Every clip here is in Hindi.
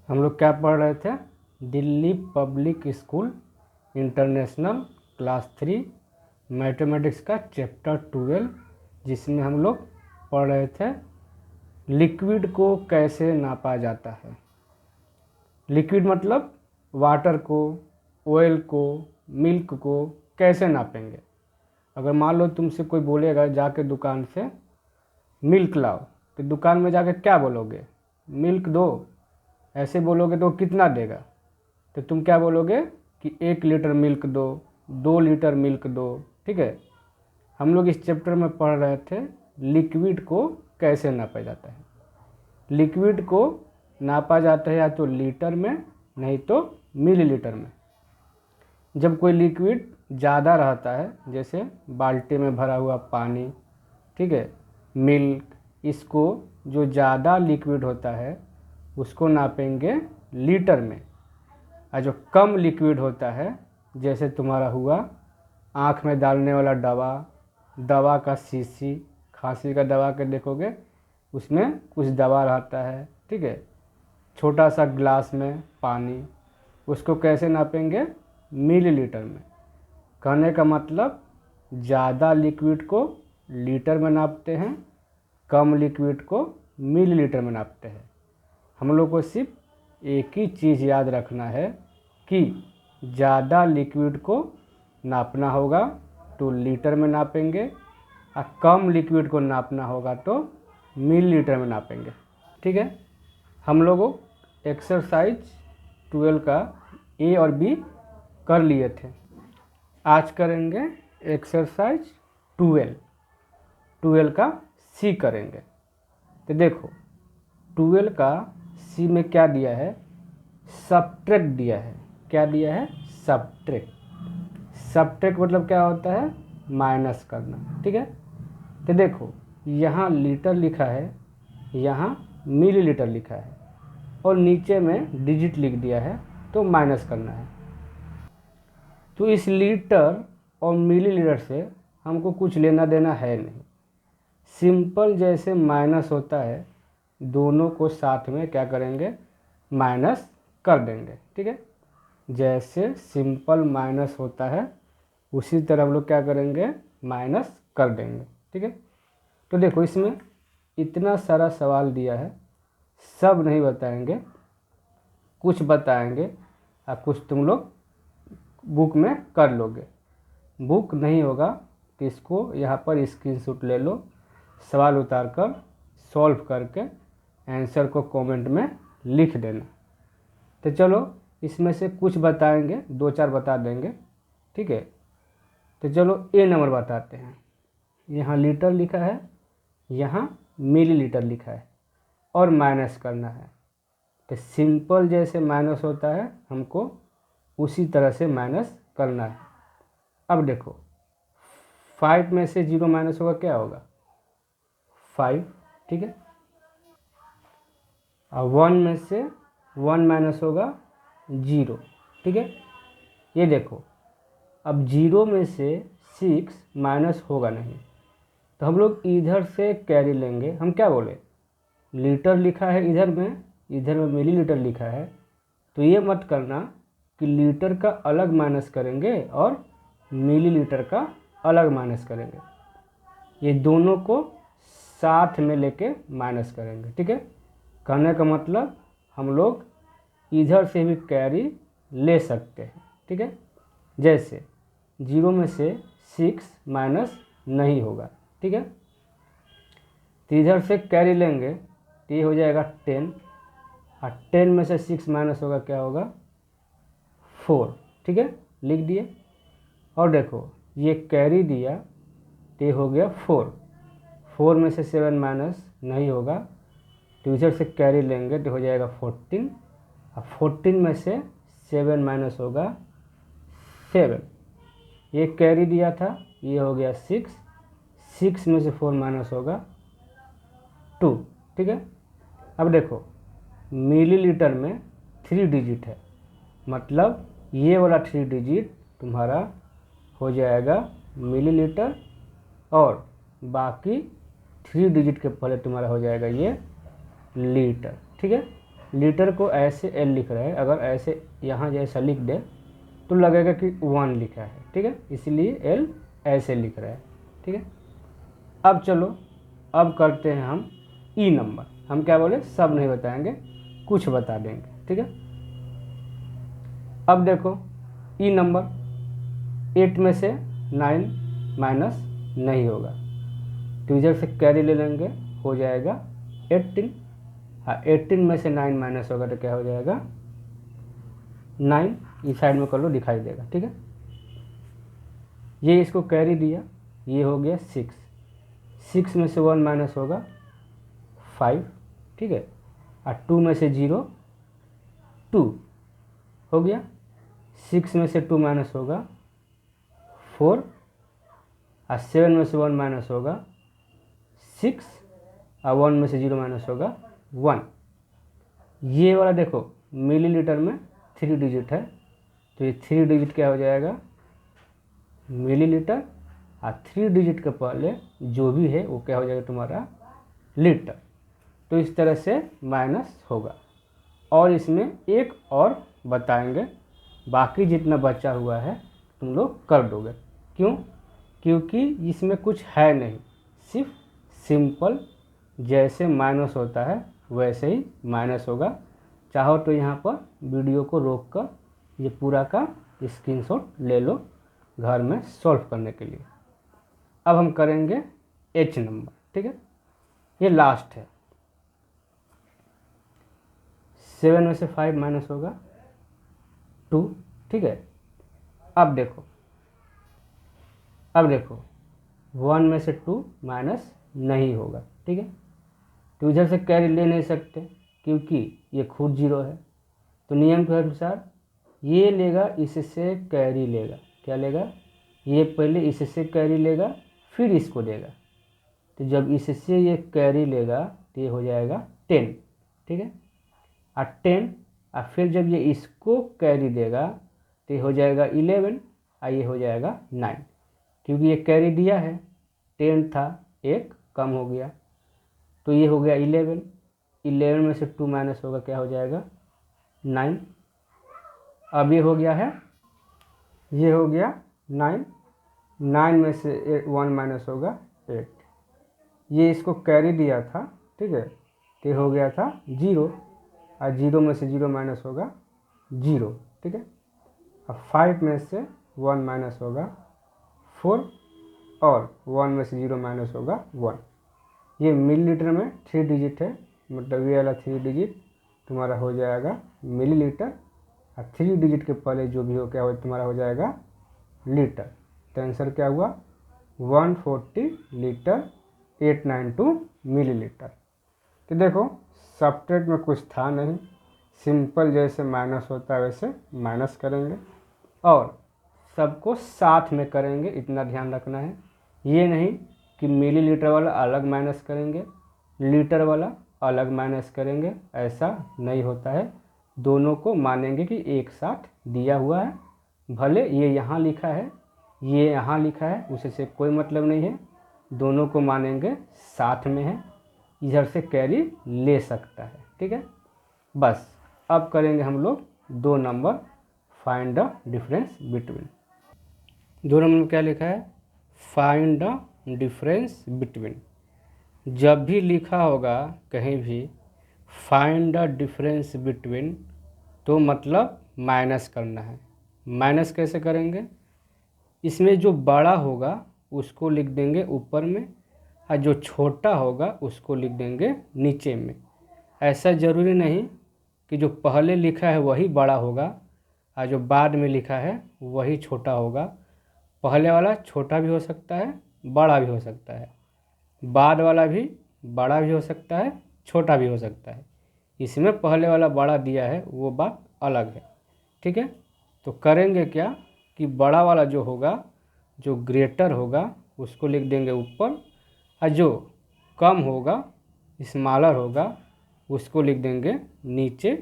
हम लोग क्या पढ़ रहे थे? Delhi public school international class 3 mathematics का चैप्टर 12, जिसमें हम लोग पढ़ रहे थे लिक्विड को कैसे नापा जाता है। लिक्विड मतलब वाटर को, ऑयल को, मिल्क को कैसे नापेंगे। अगर मान लो तुमसे कोई बोलेगा जाके दुकान से मिल्क लाओ, तो दुकान में जाके क्या बोलोगे? मिल्क दो। ऐसे बोलोगे तो कितना देगा? तो तुम क्या बोलोगे कि 1 लीटर मिल्क दो, 2 लीटर मिल्क दो। ठीक है, हम लोग इस चैप्टर में पढ़ रहे थे लिक्विड को कैसे नापा जाता है। लिक्विड को नापा जाता है या तो लीटर में, नहीं तो मिलीलीटर में। जब कोई लिक्विड ज़्यादा रहता है, जैसे बाल्टी में भरा हुआ पानी, ठीक है, मिल्क, इसको जो ज़्यादा लिक्विड होता है उसको नापेंगे लीटर में। और जो कम लिक्विड होता है, जैसे तुम्हारा हुआ आँख में डालने वाला दवा, दवा का शीशी, खांसी का दवा के देखोगे उसमें कुछ दवा रहता है, ठीक है। छोटा सा ग्लास में पानी, उसको कैसे नापेंगे? मिलीलीटर में। कहने का मतलब ज़्यादा लिक्विड को लीटर में नापते हैं, कम लिक्विड को मिलीलीटर में नापते हैं। हम लोग को सिर्फ एक ही चीज़ याद रखना है कि ज़्यादा लिक्विड को नापना होगा तो लीटर में नापेंगे, और कम लिक्विड को नापना होगा तो मिलीलीटर में नापेंगे। ठीक है, हम लोगों एक्सरसाइज 12 का ए और बी कर लिए थे। आज करेंगे एक्सरसाइज 12 का सी करेंगे। तो देखो 12 का सी में क्या दिया है? सब्ट्रैक्ट दिया है। क्या दिया है? सब्ट्रैक्ट। सब्ट्रैक्ट मतलब क्या होता है? माइनस करना। ठीक है, तो देखो यहाँ लीटर लिखा है, यहाँ मिलीलीटर लिखा है, और नीचे में डिजिट लिख दिया है, तो माइनस करना है। तो इस लीटर और मिलीलीटर से हमको कुछ लेना देना है नहीं। सिंपल जैसे माइनस होता है, दोनों को साथ में क्या करेंगे? माइनस कर देंगे। ठीक है, जैसे सिंपल माइनस होता है उसी तरह हम लोग क्या करेंगे? माइनस कर देंगे। ठीक है, तो देखो इसमें इतना सारा सवाल दिया है, सब नहीं बताएंगे, कुछ बताएंगे और कुछ तुम लोग बुक में कर लोगे। बुक नहीं होगा तो इसको यहाँ पर स्क्रीनशॉट ले लो, सवाल उतार कर सॉल्व करके आंसर को कमेंट में लिख देना। तो चलो इसमें से कुछ बताएंगे, 2-4 बता देंगे। ठीक है, तो चलो ए नंबर बताते हैं। यहाँ लीटर लिखा है, यहाँ मिलीलीटर लिखा है, और माइनस करना है। तो सिंपल जैसे माइनस होता है हमको उसी तरह से माइनस करना है। अब देखो 5 में से 0 माइनस होगा, क्या होगा? 5। ठीक है, और 1 में से 1 माइनस होगा 0। ठीक है, ये देखो अब 0 में से 6 माइनस होगा नहीं, तो हम लोग इधर से कैरी लेंगे। हम क्या बोले? लीटर लिखा है इधर में मिलीलीटर लिखा है, तो ये मत करना कि लीटर का अलग माइनस करेंगे और मिलीलीटर का अलग माइनस करेंगे। ये दोनों को साथ में लेके माइनस करेंगे। ठीक है, कहने का मतलब हम लोग इधर से भी कैरी ले सकते हैं। ठीक है, जैसे 0 में से 6 माइनस नहीं होगा। ठीक है, तो इधर से कैरी लेंगे तो ये हो जाएगा 10, और 10 में से 6 माइनस होगा, क्या होगा? 4। ठीक है, लिख दिए। और देखो ये कैरी दिया तो ये हो गया 4। 4 में से 7 माइनस नहीं होगा, तो इधर से कैरी लेंगे तो हो जाएगा 14, और 14 में से 7 माइनस होगा 7। ये कैरी दिया था, ये हो गया 6। 6 में से 4 माइनस होगा 2। ठीक है, अब देखो मिलीलीटर में 3 डिजिट है, मतलब ये वाला 3 डिजिट तुम्हारा हो जाएगा मिलीलीटर, और बाकी 3 डिजिट के पहले तुम्हारा हो जाएगा ये लीटर। ठीक है, लीटर को ऐसे एल लिख रहे हैं, अगर ऐसे यहाँ जैसा लिख दे तो लगेगा कि 1 लिखा है, ठीक है, इसलिए एल ऐसे लिख रहा है, ठीक है। अब चलो अब करते हैं हम ई नंबर। हम क्या बोले, सब नहीं बताएंगे, कुछ बता देंगे, ठीक है। अब देखो ई नंबर 8 में से 9 माइनस नहीं होगा, तो इधर से कैरी ले लेंगे, हो जाएगा 18। हाँ, 18 में से 9 माइनस होगा तो क्या हो जाएगा 9, इस साइड में कर लो, दिखाई देगा, ठीक है। ये इसको कैरी दिया, ये हो गया 6, 6 में से 1 माइनस होगा 5, ठीक है, और 2 में से 0 2 हो गया, 6 में से 2 माइनस होगा 4, और 7 में से 1 माइनस होगा 6, और 1 में से 0 माइनस होगा 1। ये वाला देखो मिलीलीटर में 3 डिजिट है, तो ये 3 डिजिट क्या हो जाएगा मिलीलीटर, और 3 डिजिट के पहले जो भी है वो क्या हो जाएगा तुम्हारा लीटर। तो इस तरह से माइनस होगा। और इसमें एक और बताएंगे, बाकी जितना बचा हुआ है तुम लोग कर दोगे। क्यों? क्योंकि इसमें कुछ है नहीं, सिर्फ सिंपल जैसे माइनस होता है वैसे ही माइनस होगा। चाहो तो यहाँ पर वीडियो को रोक कर ये पूरा का स्क्रीनशॉट ले लो घर में सॉल्व करने के लिए। अब हम करेंगे एच नंबर, ठीक है, ये लास्ट है। 7 में से 5 माइनस होगा 2, ठीक है। अब देखो 1 में से 2 माइनस नहीं होगा, ठीक है, तो इधर से कैरी ले नहीं सकते क्योंकि ये खुद 0 है। तो नियम के अनुसार ये लेगा, इससे कैरी लेगा, क्या लेगा, ये पहले इससे कैरी लेगा फिर इसको देगा। तो जब इससे ये कैरी लेगा तो ये हो जाएगा 10, ठीक है, और 10, और फिर जब ये इसको कैरी देगा तो ये हो जाएगा 11, और ये हो जाएगा 9, क्योंकि ये कैरी दिया है, 10 था, एक कम हो गया, तो ये हो गया 11। 11 में से 2 माइनस होगा, क्या हो जाएगा 9। अब ये हो गया है, ये हो गया 9, 9 में से 1 माइनस होगा 8। ये इसको कैरी दिया था, ठीक है, तो हो गया था 0, और 0 में से 0 माइनस होगा 0, ठीक है। अब 5 में से 1 माइनस होगा 4, और 1 में से 0 माइनस होगा 1। ये मिलीलीटर में 3 डिजिट है, मतलब ये वाला 3 डिजिट तुम्हारा हो जाएगा मिलीलीटर, और 3 डिजिट के पहले जो भी हो क्या हो तुम्हारा हो जाएगा लीटर। तो आंसर क्या हुआ 140 लीटर 892 मिलीलीटर। तो देखो सब्ट्रैक्ट में कुछ था नहीं, सिंपल जैसे माइनस होता है वैसे माइनस करेंगे, और सबको साथ में करेंगे, इतना ध्यान रखना है। ये नहीं कि मिलीलीटर वाला अलग माइनस करेंगे, लीटर वाला अलग माइनस करेंगे, ऐसा नहीं होता है। दोनों को मानेंगे कि एक साथ दिया हुआ है, भले ये यहाँ लिखा है ये यहाँ लिखा है, उससे कोई मतलब नहीं है, दोनों को मानेंगे साथ में है, इधर से कैरी ले सकता है, ठीक है। बस अब करेंगे हम लोग 2 number, find the difference between. 2 number में क्या लिखा है, फाइंड द डिफरेंस बिटवीन। जब भी लिखा होगा कहीं भी फाइंड द डिफरेंस बिटवीन, तो मतलब माइनस करना है। माइनस कैसे करेंगे, इसमें जो बड़ा होगा उसको लिख देंगे ऊपर में, और जो छोटा होगा उसको लिख देंगे नीचे में। ऐसा ज़रूरी नहीं कि जो पहले लिखा है वही बड़ा होगा और जो बाद में लिखा है वही छोटा होगा। पहले वाला छोटा भी हो सकता है, बड़ा भी हो सकता है, बाद वाला भी बड़ा भी हो सकता है, छोटा भी हो सकता है। इसमें पहले वाला बड़ा दिया है वो बात अलग है, ठीक है। तो करेंगे क्या कि बड़ा वाला जो होगा, जो ग्रेटर होगा उसको लिख देंगे ऊपर, और जो कम होगा स्मॉलर होगा उसको लिख देंगे नीचे।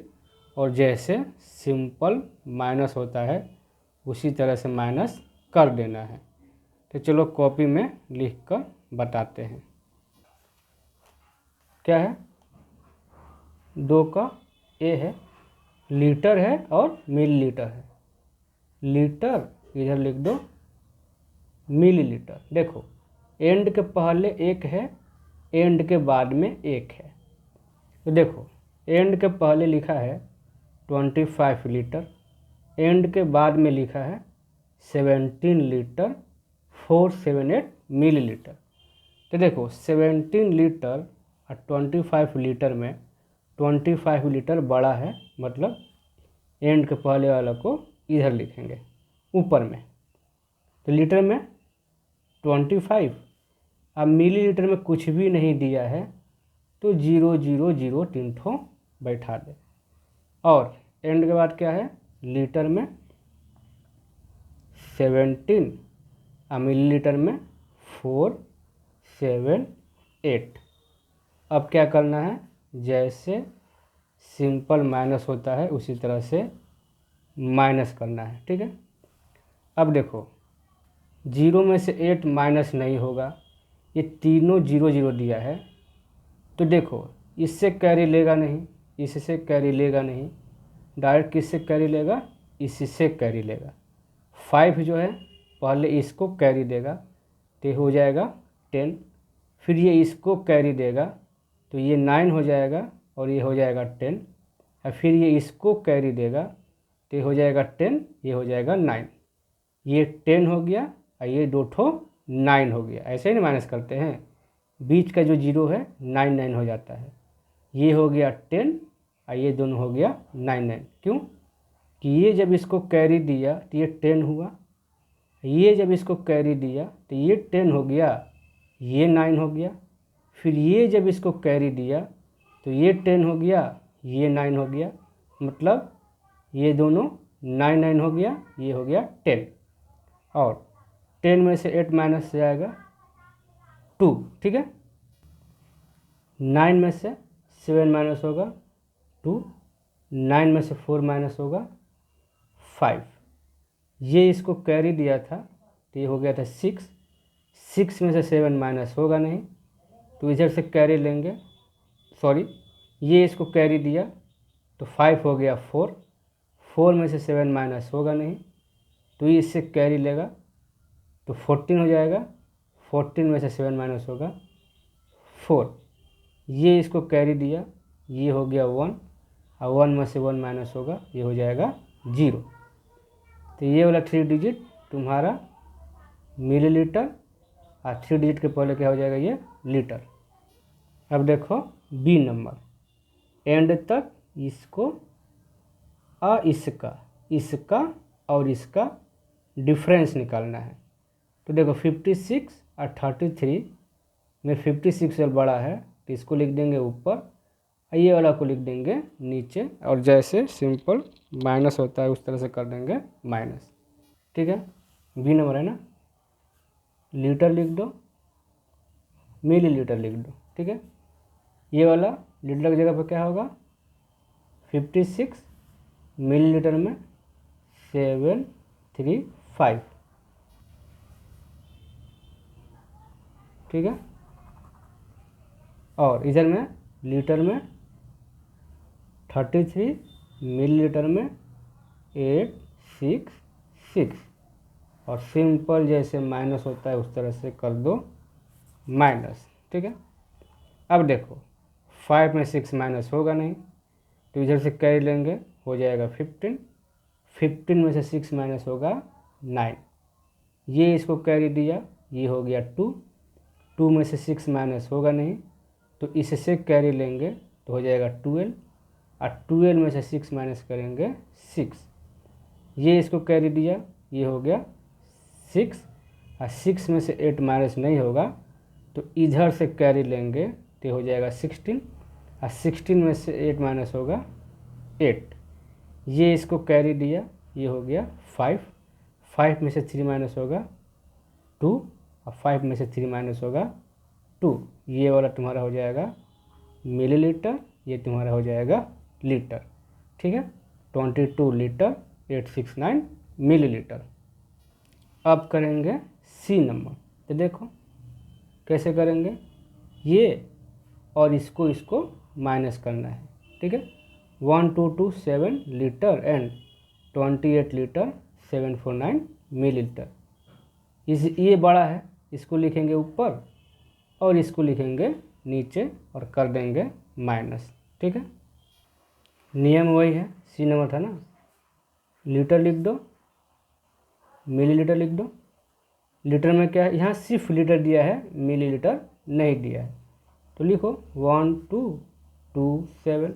और जैसे सिंपल माइनस होता है उसी तरह से माइनस कर देना है। तो चलो कॉपी में लिख कर बताते हैं। क्या है 2 का ए है, लीटर है और मिलीलीटर है। लीटर इधर लिख दो, मिलीलीटर। देखो एंड के पहले एक है, एंड के बाद में एक है। तो देखो एंड के पहले लिखा है 25 लीटर, एंड के बाद में लिखा है 17 लीटर 478 मिलीलीटर। तो देखो 17 लीटर और 25 लीटर में 25 लीटर बड़ा है, मतलब एंड के पहले वाला को इधर लिखेंगे ऊपर में। तो लीटर में 25, अब मिलीलीटर में कुछ भी नहीं दिया है तो 0 0 0 3 ठो बैठा दे। और एंड के बाद क्या है, लीटर में 17 और मिलीलीटर में 478। अब क्या करना है, जैसे सिंपल माइनस होता है उसी तरह से माइनस करना है, ठीक है। अब देखो 0 में से 8 माइनस नहीं होगा, ये तीनों 0 0 दिया है। तो देखो इससे कैरी लेगा नहीं, इससे कैरी लेगा नहीं, डायरेक्ट किससे कैरी लेगा, इससे कैरी लेगा। 5 जो है पहले इसको कैरी देगा तो ये हो जाएगा 10, फिर ये इसको कैरी देगा तो ये 9 हो जाएगा और ये हो जाएगा 10, और फिर ये इसको कैरी देगा तो ये हो जाएगा 10, ये हो जाएगा 9। ये 10 हो गया और ये 2 ठो 9 हो गया। ऐसे ही ना माइनस करते हैं, बीच का जो 0 है 9 9 हो जाता है। ये हो गया 10 और ये दोनों हो गया 9 9। क्यों कि ये जब इसको कैरी दिया तो ये 10 हुआ, ये जब इसको कैरी दिया तो ये 10 हो गया, ये 9 हो गया, फिर ये जब इसको कैरी दिया तो ये 10 हो गया, ये 9 हो गया, मतलब ये दोनों 9 9 हो गया, ये हो गया 10। और 10 में से 8 माइनस जाएगा 2, ठीक है। 9 में से 7 माइनस होगा 2, 9 में से 4 माइनस होगा 5। ये इसको कैरी दिया था तो ये हो गया था 6, 6 में से 7 माइनस होगा नहीं तो इधर से कैरी लेंगे, सॉरी ये इसको कैरी दिया तो 5 हो गया 4, 4 में से 7 माइनस होगा नहीं तो ये इससे कैरी लेगा तो 14 हो जाएगा, 14 में से 7 माइनस होगा 4। ये इसको कैरी दिया, ये हो गया 1, और 1 में से 1 माइनस होगा, ये हो जाएगा 0। तो ये वाला 3 डिजिट तुम्हारा मिलीलीटर और 3 डिजिट के पहले क्या हो जाएगा, ये लीटर। अब देखो बी नंबर, एंड तक इसको और इसका और इसका डिफरेंस निकालना है। तो देखो 56 और 33 में 56 वाला बड़ा है तो इसको लिख देंगे ऊपर, ये वाला को लिख देंगे नीचे, और जैसे सिंपल माइनस होता है उस तरह से कर देंगे माइनस, ठीक है। बी नंबर है ना, लीटर लिख दो, मिलीलीटर लिख दो, ठीक है। ये वाला लीटर की जगह पर क्या होगा, 56 मिलीलीटर में 735, ठीक है। और इधर में लीटर में 33, मिलीलीटर में 866, और सिंपल जैसे माइनस होता है उस तरह से कर दो माइनस, ठीक है। अब देखो 5 में 6 माइनस होगा नहीं तो इधर से कैरी लेंगे, हो जाएगा 15, 15 में से 6 माइनस होगा 9, ये इसको कैरी दिया, ये हो गया 2, 2 में से 6 माइनस होगा नहीं तो इससे कैरी लेंगे तो हो जाएगा 12, और 12 में से 6 माइनस करेंगे 6, ये इसको कैरी दिया, ये हो गया 6, और 6 में से 8 माइनस नहीं होगा तो इधर से कैरी लेंगे तो हो जाएगा 16, और 16 में से 8 माइनस होगा 8, ये इसको कैरी दिया, ये हो गया 5, 5 में से 3 माइनस होगा 2, और 5 में से 3 माइनस होगा 2, ये वाला तुम्हारा हो जाएगा मिलीलीटर, ये तुम्हारा हो जाएगा लीटर, ठीक है। 22 लीटर 869 मिलीलीटर। अब करेंगे सी नंबर, तो देखो कैसे करेंगे, ये और इसको माइनस करना है, ठीक है। 1227 लीटर एंड 28 लीटर 749 मिलीलीटर। ये बड़ा है, इसको लिखेंगे ऊपर और इसको लिखेंगे नीचे और कर देंगे माइनस। ठीक है, नियम वही है, सी नंबर था ना। लीटर लिख दो, मिलीलीटर लिख दो। लीटर में क्या है, यहाँ सिर्फ लीटर दिया है, मिलीलीटर नहीं दिया है, तो लिखो 1227।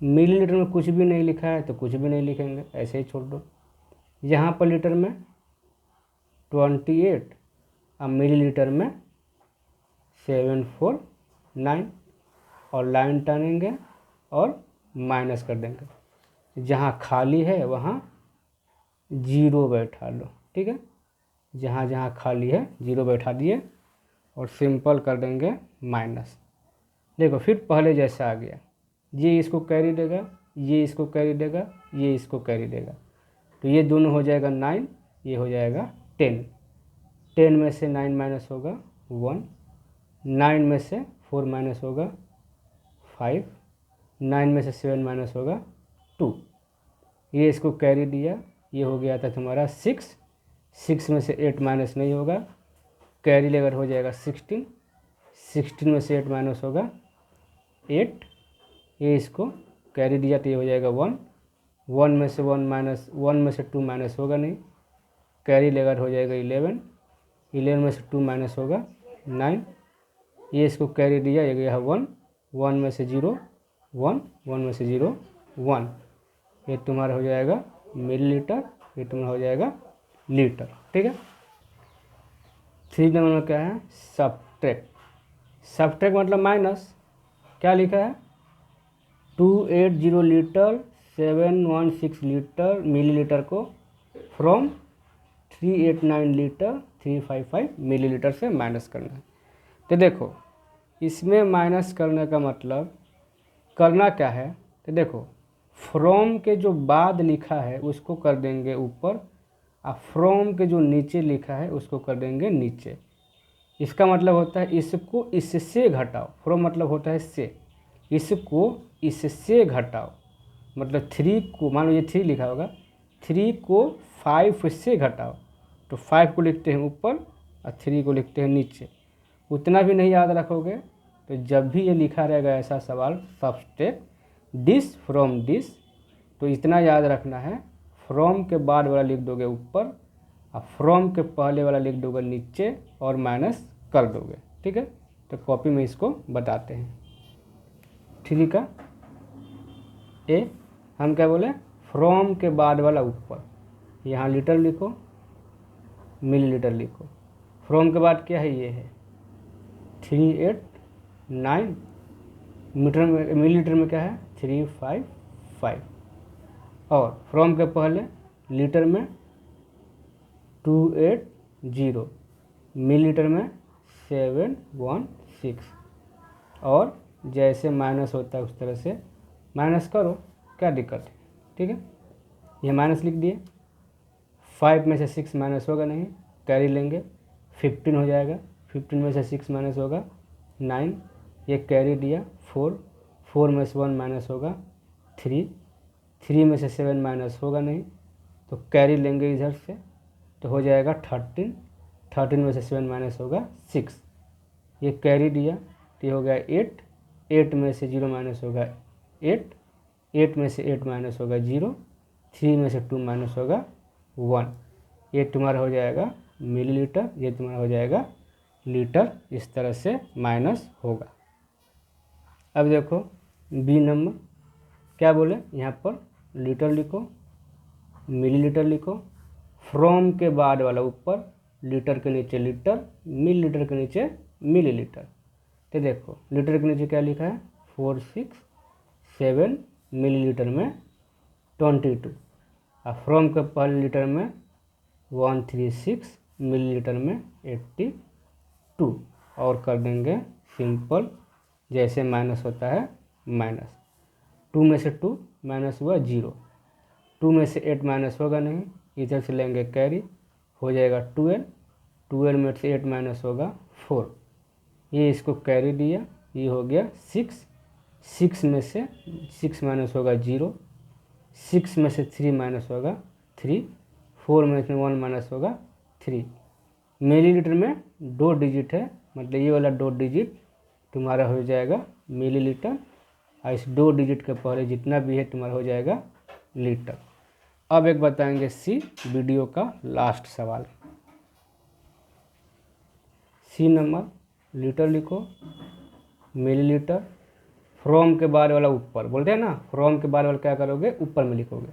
मिलीलीटर में कुछ भी नहीं लिखा है तो कुछ भी नहीं लिखेंगे, ऐसे ही छोड़ दो। यहाँ पर लीटर में 28 और मिलीलीटर में 749 और लाइन टानेंगे और माइनस कर देंगे। जहाँ खाली है वहाँ जीरो बैठा लो। ठीक है, जहाँ जहाँ खाली है जीरो बैठा दिए और सिंपल कर देंगे माइनस। देखो फिर पहले जैसा आ गया, ये इसको कैरी देगा, ये इसको कैरी देगा, ये इसको कैरी देगा, तो ये दोनों हो जाएगा 9, ये हो जाएगा 10। 10 में से 9 माइनस होगा 1, 9 में से 4 माइनस होगा 5, 9 में से 7 माइनस होगा 2। ये इसको कैरी दिया, ये हो गया था तुम्हारा 6, 6 में से 8 माइनस नहीं होगा, कैरी लेकर हो जाएगा 16, 16 में से 8 माइनस होगा 8। ये इसको कैरी दिया तो ये हो जाएगा 1, 1 में से 1 माइनस 1 में से 2 माइनस होगा नहीं, कैरी लेकर हो जाएगा 11, 11 में से 2 माइनस होगा 9। ये इसको कैरी दिया, ये गया 1, 1 में से 0 1, 1 में से 0 1। ये तुम्हारा हो जाएगा मिलीलीटर, ये तुम्हारा हो जाएगा लीटर। ठीक है, 3 नंबर में क्या है, सब्ट्रैक्ट। सब्ट्रैक्ट मतलब माइनस। क्या लिखा है, 280 लीटर 716 लीटर मिलीलीटर को फ्रॉम 389 लीटर 355 मिलीलीटर से माइनस करना है। तो देखो इसमें माइनस करने का मतलब करना क्या है, तो देखो फ्रॉम के जो बाद लिखा है उसको कर देंगे ऊपर और फ्रॉम के जो नीचे लिखा है उसको कर देंगे नीचे। इसका मतलब होता है इसको इससे घटाओ, फ्रॉम मतलब होता है से, इसको इससे घटाओ, मतलब 3 को, मान लो ये 3 लिखा होगा, 3 को 5 से घटाओ, तो 5 को लिखते हैं ऊपर और 3 को लिखते हैं नीचे। उतना भी नहीं याद रखोगे तो जब भी ये लिखा रहेगा ऐसा सवाल सब्ट्रैक्ट दिस फ्रॉम दिस, तो इतना याद रखना है, फ्रॉम के बाद वाला लिख दोगे ऊपर और फ्रॉम के पहले वाला लिख दोगे नीचे और माइनस कर दोगे। ठीक है, तो कॉपी में इसको बताते हैं। 3 का ए, हम क्या बोले, फ्रॉम के बाद वाला ऊपर, यहाँ लीटर लिखो, मिलीलीटर लिखो। फ्रॉम के बाद क्या है, ये है 389, मीटर में मिलीलीटर में क्या है 355, और फ्रॉम के पहले लीटर में 280, मिलीलीटर में 716, और जैसे माइनस होता है उस तरह से माइनस करो, क्या दिक्कत है। ठीक है, ये माइनस लिख दिए, 5 में से 6 माइनस होगा नहीं, कैरी लेंगे, 15 हो जाएगा, 15 में से 6 माइनस होगा 9, ये कैरी दिया 4, 4 में से 1 माइनस होगा 3, 3 में से 7 माइनस होगा नहीं, तो कैरी लेंगे इधर से, तो हो जाएगा 13, 13 में से 7 माइनस होगा 6, ये कैरी दिया तो ये हो गया 8, 8 में से 0 माइनस होगा 8, 8 में से 8 माइनस होगा 0, 3 में से 2 माइनस होगा 1। ये तुम्हारा हो जाएगा मिलीलीटर, ये तुम्हारा हो जाएगा लीटर। इस तरह से माइनस होगा। अब देखो बी नंबर, क्या बोले, यहाँ पर लीटर लिखो, मिलीलीटर लिखो, फ्रॉम के बाद वाला ऊपर, लीटर के नीचे लीटर, मिलीलीटर के नीचे मिलीलीटर। तो देखो लीटर के नीचे क्या लिखा है 467, मिलीलीटर में 22, और फ्रॉम के पहले लीटर में 136, मिलीलीटर में 82, और कर देंगे सिंपल, जैसे माइनस होता है माइनस। 2 में से 2 माइनस हुआ 0, 2 में से 8 माइनस होगा नहीं, इधर से लेंगे कैरी, हो जाएगा 12, 12 में से 8 माइनस होगा 4, ये इसको कैरी दिया, ये हो गया 6, 6 में से 6 माइनस होगा 0, 6 में से 3 माइनस होगा 3, 4 में से 1 माइनस होगा 3। मिलीलीटर में 2 डिजिट है, मतलब ये वाला 2 डिजिट तुम्हारा हो जाएगा मिलीलीटर, और इस 2 डिजिट के पहले जितना भी है तुम्हारा हो जाएगा लीटर। अब एक बताएंगे सी, वीडियो का लास्ट सवाल। सी नंबर, लीटर लिखो, मिलीलीटर, फ्रॉम के बाद वाला ऊपर बोलते हैं ना, फ्रॉम के बाद वाला क्या करोगे, ऊपर में लिखोगे।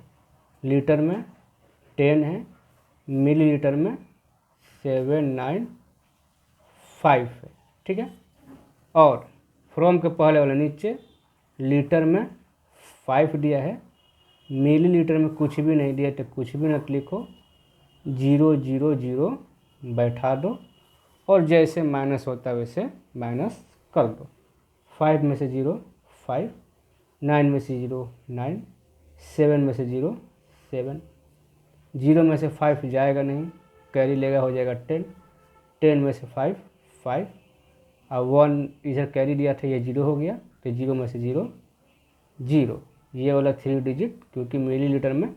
लीटर में 10 है, मिलीलीटर में 795 है, ठीक है। और फ्रॉम के पहले वाला नीचे, लीटर में 5 दिया है, मिलीलीटर में कुछ भी नहीं दिया तो कुछ भी मत लिखो, 0 0 0 बैठा दो, और जैसे माइनस होता है वैसे माइनस कर दो। 5 में से 0 5, 9 में से 0 9, 7 में से 0 7, 0 में से 5 जाएगा नहीं, कैरी लेगा, हो जाएगा 10, 10 में से 5 5, और 1 इधर कैरी दिया था, ये 0 हो गया, तो 0 में से 0 0। ये वाला 3 डिजिट, क्योंकि मिलीलीटर में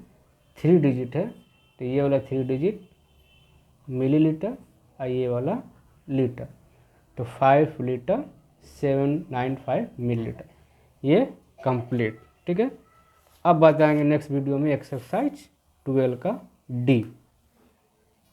3 डिजिट है, तो ये वाला 3 डिजिट मिलीलीटर और ये वाला लीटर, तो 5 लीटर 795 मिलीलीटर, ये कंप्लीट, ठीक है। अब बताएंगे नेक्स्ट वीडियो में एक्सरसाइज 12 का डी।